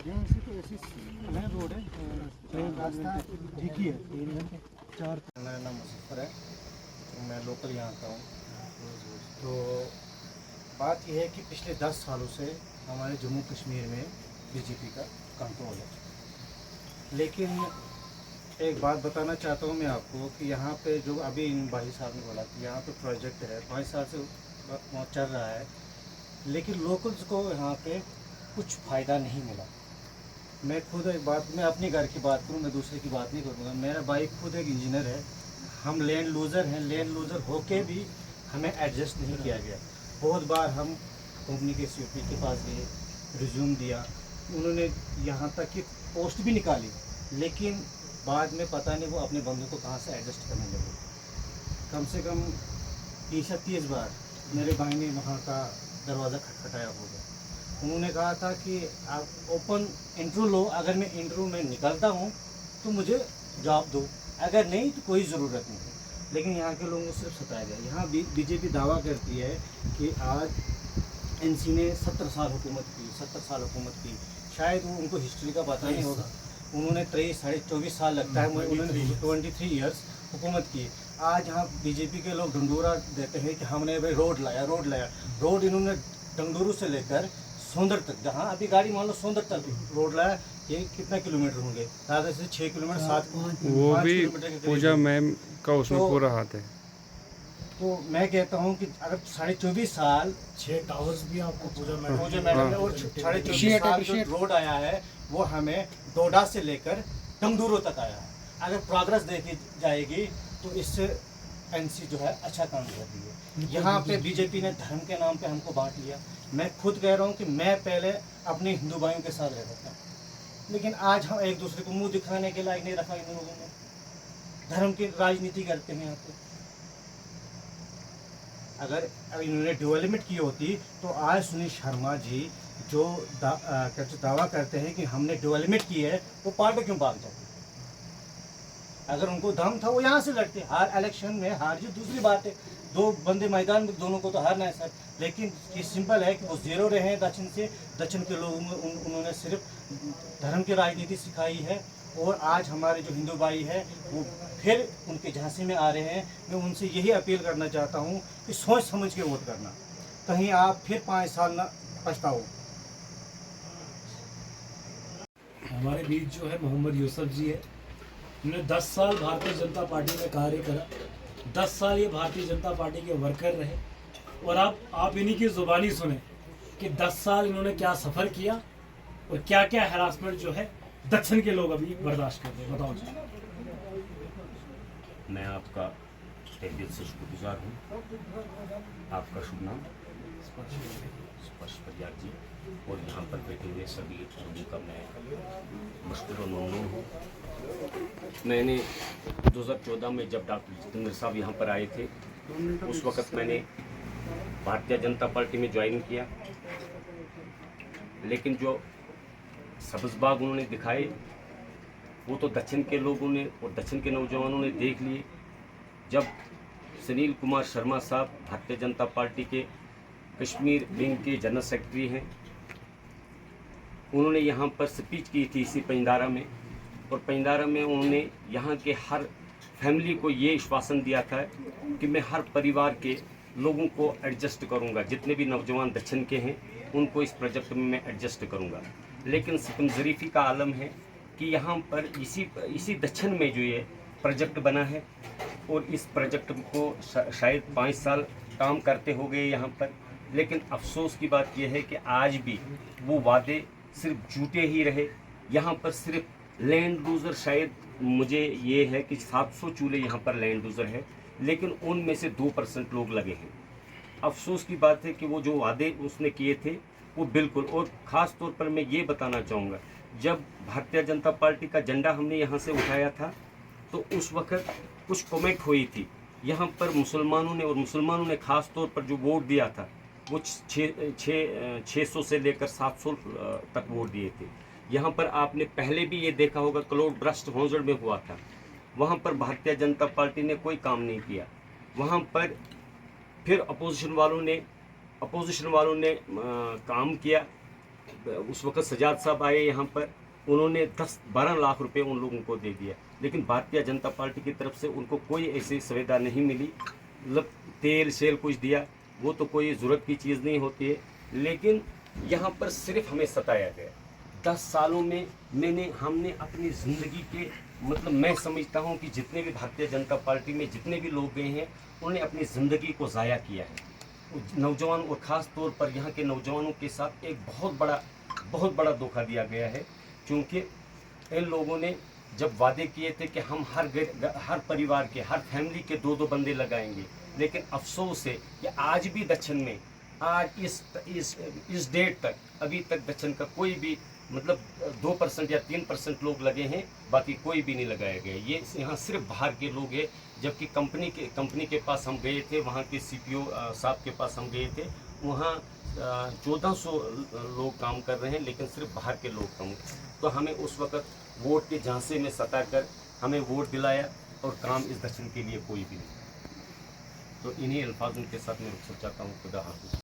यहाँ से तो ऐसी प्लेन रोड है, रास्ता ठीक ही है। 4 मेरा नाम मुजफ्फर है, तो मैं लोकल यहाँ का हूँ। तो बात यह है कि पिछले 10 सालों से हमारे जम्मू कश्मीर में बीजेपी का कंट्रोल है। लेकिन एक बात बताना चाहता हूँ मैं आपको कि यहाँ पे जो अभी इन भाई साहब ने बोला कि यहाँ पे प्रोजेक्ट है 5 साल से चल रहा है, लेकिन लोकल्स को यहाँ पे कुछ फ़ायदा नहीं मिला। मैं खुद एक बात, मैं अपने घर की बात करूँ, मैं दूसरे की बात नहीं करूँगा। मेरा भाई खुद एक इंजीनियर है, हम लैंड लूज़र हैं। लैंड लूज़र होके भी हमें एडजस्ट नहीं किया गया। बहुत बार हम कंपनी के COP के पास गए, रिज्यूम दिया, उन्होंने यहाँ तक कि पोस्ट भी निकाली, लेकिन बाद में पता नहीं वो अपने बंदों को कहाँ से एडजस्ट करने लगे। कम से कम 30-30 बार मेरे भाई ने वहाँ का दरवाज़ा खटखटाया होगा। उन्होंने कहा था कि आप ओपन इंटरव्यू लो, अगर मैं इंटरव्यू में निकलता हूँ तो मुझे जॉब दो, अगर नहीं तो कोई ज़रूरत नहीं है। लेकिन यहाँ के लोगों को सिर्फ सताया गया। यहाँ बीजेपी दावा करती है कि आज NC ने 70 साल हुकूमत की, 70 साल हुकूमत की। शायद वो उनको हिस्ट्री का पता नहीं होगा। उन्होंने 23-24 साल लगता है, उन्होंने 23 ईयर्स हुकूमत की। आज यहाँ बीजेपी के लोग ढंडोरा देते हैं कि हमने भाई रोड लाया। रोड इन्होंने डंगडोरू से लेकर सोंदर तक, जहाँ अभी गाड़ी मान लो सोंदर तक रोड लाया। ये कितना किलोमीटर होंगे? ज़्यादा से 6 किलोमीटर, 7 वो भी पूजा मैम का उसमें तो पूरा हाथ है। तो मैं कहता हूँ कि अगर 24.5 साल 6 टावर्स भी आपको पूजा मैडम ने, और 24.5 साल जो रोड आया है वो हमें डोडा से लेकर डंगडोरू तक आया है। अगर प्रोग्रेस देखी जाएगी तो इससे NC जो है अच्छा काम कर रही है। यहाँ पे बीजेपी ने धर्म के नाम पे हमको बांट लिया। मैं खुद कह रहा हूँ कि मैं पहले अपने हिंदू भाइयों के साथ रहता था, लेकिन आज हम एक दूसरे को मुंह दिखाने के लायक नहीं रखा। इन लोगों ने धर्म की राजनीति करते हैं यहाँ पे। अगर इन्होंने डेवलपमेंट की होती तो आज सुनील शर्मा जी जो दावा करते हैं कि हमने डेवलपमेंट की है, वो पार्टी क्यों भाग जाते? अगर उनको दम था वो यहाँ से लड़ते। हार इलेक्शन में हार जी दूसरी बात है, 2 बंदे मैदान में, दोनों को तो हारना है सर। लेकिन ये सिंपल है कि वो ज़ीरो रहे हैं दक्षिण से। दक्षिण के लोगों में उन्होंने सिर्फ धर्म की राजनीति सिखाई है, और आज हमारे जो हिंदू भाई है वो फिर उनके झांसे में आ रहे हैं। मैं उनसे यही अपील करना चाहता हूँ कि सोच समझ के वोट करना, कहीं आप फिर 5 साल ना पछताओ। हमारे बीच जो है मोहम्मद यूसुफ जी है। उन्होंने 10 साल भारतीय जनता पार्टी में कार्य करा, 10 साल ये भारतीय जनता पार्टी के वर्कर रहे। और आप इन्हीं की ज़ुबानी सुने कि 10 साल इन्होंने क्या सफ़र किया और क्या क्या हैरासमेंट जो है दक्षिण के लोग अभी बर्दाश्त करते हैं। बताओ जी। मैं आपका तहे दिल से शुक्रगुजार हूँ। आपका शुभ नाम? स्पर्श परियार जी। और यहाँ पर बैठे हुए सभी लोगों का मैं मशकूर और ममनून हूँ। मैंने 2014 में जब डॉक्टर जितेंद्र साहब यहाँ पर आए थे, उस वक़्त मैंने भारतीय जनता पार्टी में ज्वाइन किया। लेकिन जो सब्ज़ बाग उन्होंने दिखाए वो तो दक्षिण के लोगों ने और दक्षिण के नौजवानों ने देख लिए। जब सुनील कुमार शर्मा साहब भारतीय जनता पार्टी के कश्मीर विंग के जनरल सेक्रेटरी हैं, उन्होंने यहाँ पर स्पीच की थी इसी पंजदारा में। और पंजदारा में उन्होंने यहाँ के हर फैमिली को ये आश्वासन दिया था कि मैं हर परिवार के लोगों को एडजस्ट करूँगा, जितने भी नौजवान दक्षिण के हैं उनको इस प्रोजेक्ट में मैं एडजस्ट करूँगा। लेकिन सितम ज़रीफ़ी का आलम है कि यहाँ पर इसी दक्षिण में जो ये प्रोजेक्ट बना है, और इस प्रोजेक्ट को शायद 5 साल काम करते हो गए यहाँ पर। लेकिन अफसोस की बात यह है कि आज भी वो वादे सिर्फ झूठे ही रहे। यहाँ पर सिर्फ लैंड लूज़र, शायद मुझे ये है कि 700 चूल्हे यहाँ पर लैंड लूज़र है, लेकिन उनमें से 2% लोग लगे हैं। अफसोस की बात है कि वो जो वादे उसने किए थे वो बिल्कुल, और ख़ास तौर पर मैं ये बताना चाहूँगा जब भारतीय जनता पार्टी का झंडा हमने यहाँ से उठाया था तो उस वक्त कुछ कमेंट हुई थी यहाँ पर मुसलमानों ने, और मुसलमानों ने ख़ास तौर पर जो वोट दिया था वो 600 से लेकर 700 तक वोट दिए थे। यहाँ पर आपने पहले भी ये देखा होगा, क्लाउड बर्स्ट होंजड़ में हुआ था, वहाँ पर भारतीय जनता पार्टी ने कोई काम नहीं किया। वहाँ पर फिर अपोजिशन वालों ने काम किया। उस वक्त सजाद साहब आए यहाँ पर, उन्होंने 10-12 लाख रुपए उन लोगों को दे दिया, लेकिन भारतीय जनता पार्टी की तरफ से उनको कोई ऐसी सुविधा नहीं मिली। मतलब तेल शेल कुछ दिया, वो तो कोई ज़रूरत की चीज़ नहीं होती है, लेकिन यहाँ पर सिर्फ हमें सताया गया। 10 सालों में हमने अपनी ज़िंदगी के, मतलब मैं समझता हूँ कि जितने भी भारतीय जनता पार्टी में जितने भी लोग गए हैं उन्होंने अपनी ज़िंदगी को ज़ाया किया है। नौजवान और ख़ास तौर पर यहाँ के नौजवानों के साथ एक बहुत बड़ा धोखा दिया गया है, क्योंकि इन लोगों ने जब वादे किए थे कि हम हर परिवार के, हर फैमिली के 2-2 बंदे लगाएंगे, लेकिन अफसोस है कि आज भी दक्षिण में, आज इस डेट तक अभी तक दक्षिण का कोई भी, मतलब 2% या 3% लोग लगे हैं, बाकी कोई भी नहीं लगाया गया। ये यहाँ सिर्फ बाहर के लोग हैं, जबकि कंपनी के पास हम गए थे, वहाँ के CPO साहब के पास हम गए थे, वहाँ 1400 लोग काम कर रहे हैं, लेकिन सिर्फ बाहर के लोग कम। तो हमें उस वक़्त वोट के झांसे में सताकर हमें वोट दिलाया, और काम इस दक्षिण के लिए कोई भी नहीं। तो इन्हीं अल्फाजों के साथ मैं रुखसत चाहता हूँ। खुदा हाफिज़।